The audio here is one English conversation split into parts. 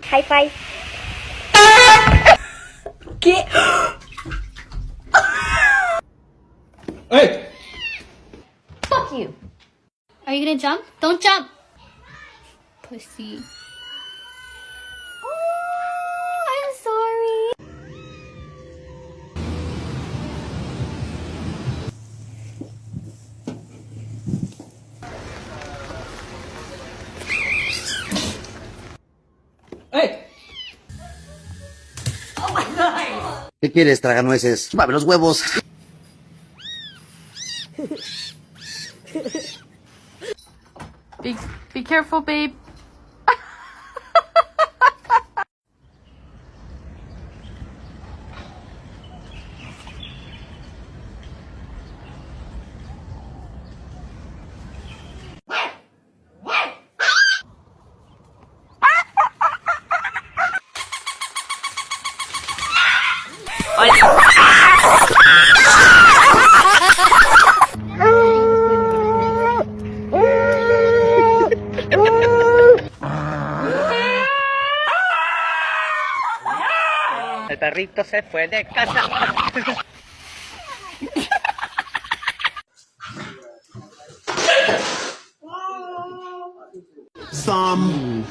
High five. Get. Hey! Fuck you. Are you gonna jump? Don't jump! Pussy. Oh, I'm sorry. Hey! Oh my god. ¿Qué quieres, traganueces? ¡Chúpame los huevos! Be careful, babe. El perrito se fue de casa. Some...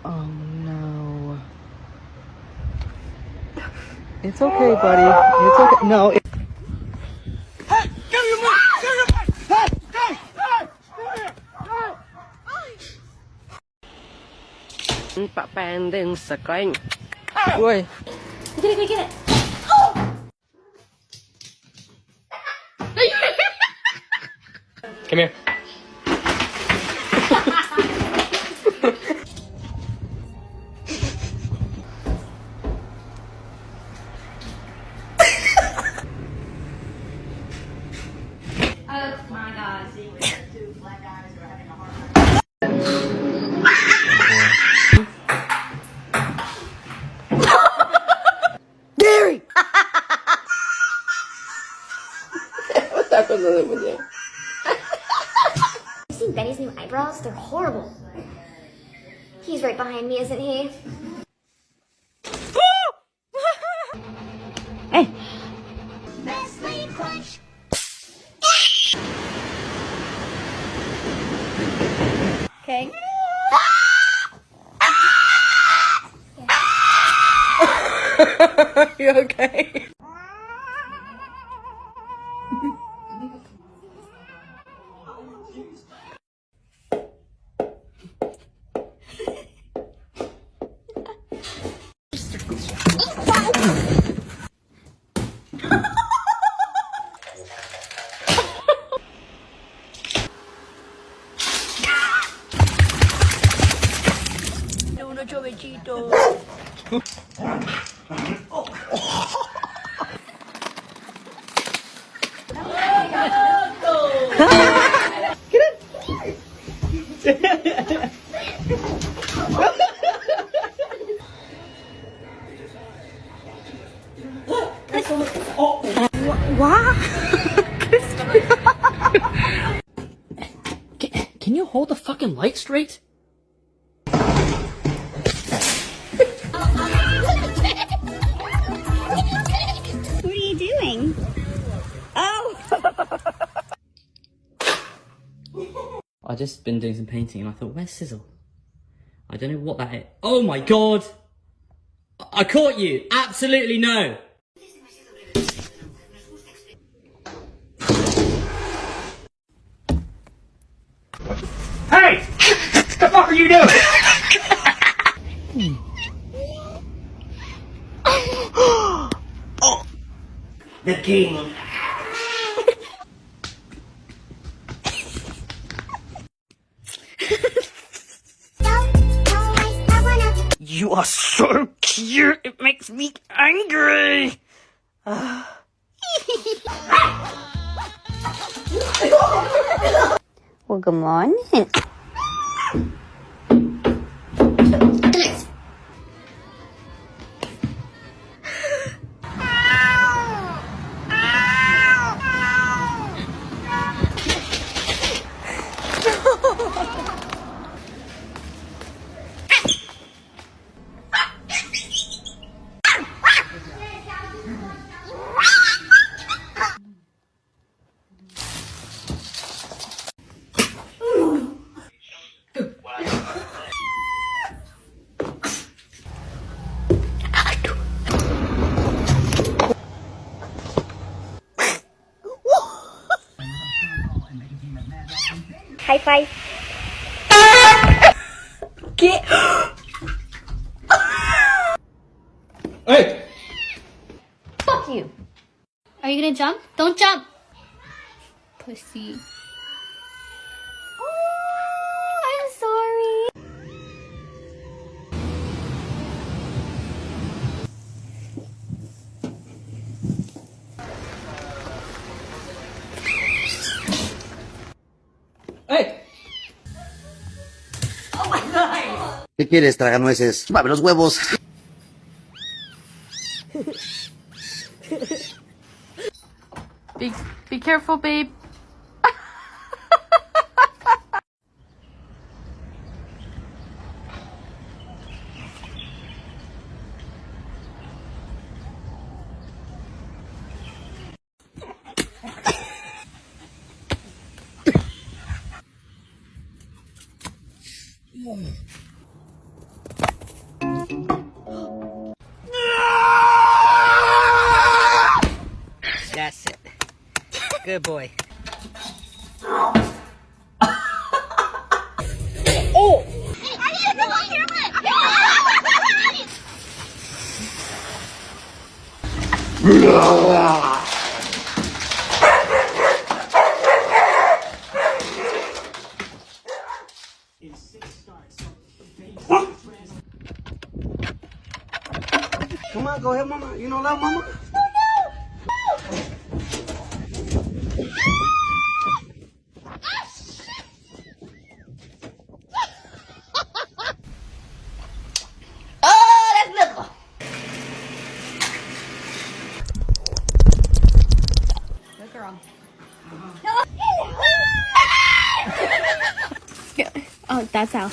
Oh no. It's okay, buddy. It's okay. No. Hey! Give me your money! Give me your money! Hey! Hey! Hey! Come here! Bạn bạn đừng sợ anh. Ui. Get it, get it. Come here. Oh my god, see, we have two black guys who are having a hard time. Gary! You've seen Benny's new eyebrows? They're horrible. He's right behind me, isn't he? Hey! Okay. You okay? Can you hold the fucking light straight? What are you doing? Oh! I just been doing some painting and I thought, where's Sizzle? I don't know what that is. Oh my god! I caught you! Absolutely no! Hey! What the fuck are you doing? The king. You are so cute, it makes me angry! Well, good morning. High five. Get. Hey! Fuck you. Are you gonna jump? Don't jump. Pussy. Oh, I'm sorry. Hey! ¿Qué quieres, traganueces? Chúpame los huevos. Be careful, babe. That's it. Good boy. Come on, go ahead, mama. You know that, mama? Good girl. Oh, that's how.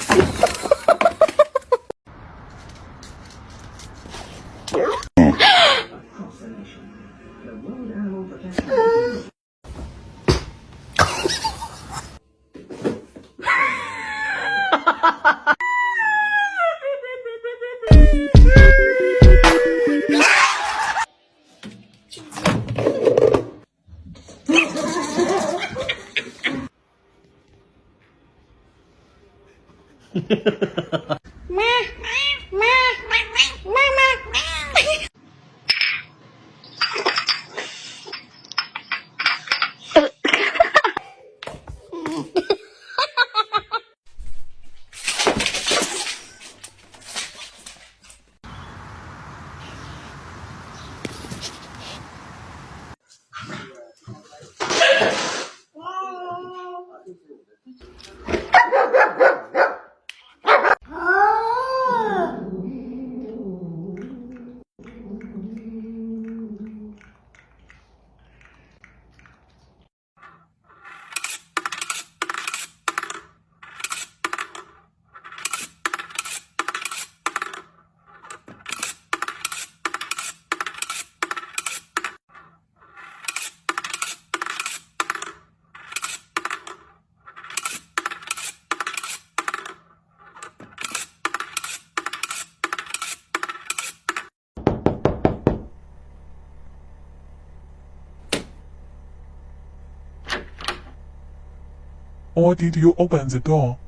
Or did you open the door?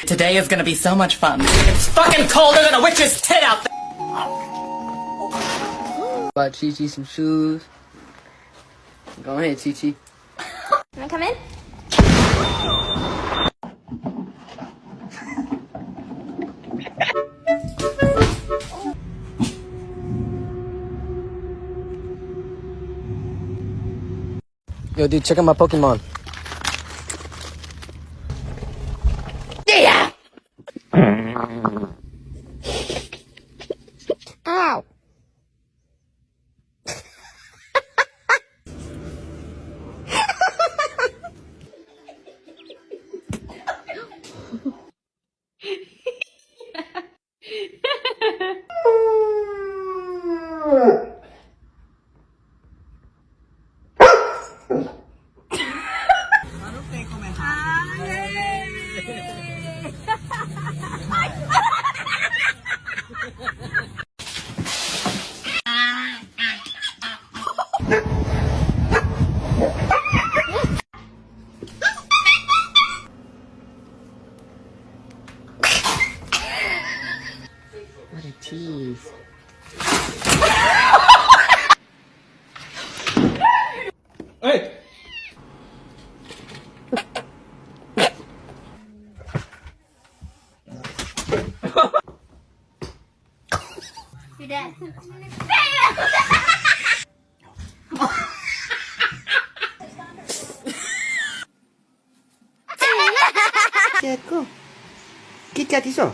Today is gonna be so much fun. It's fucking colder than a witch's tit out there! Bought Chi-Chi some shoes. Go ahead, Chi-Chi. Can I come in? Yo, dude, check out my Pokemon. Ow! What a tease. Hey! You're dead. Ceko. Kikat iso.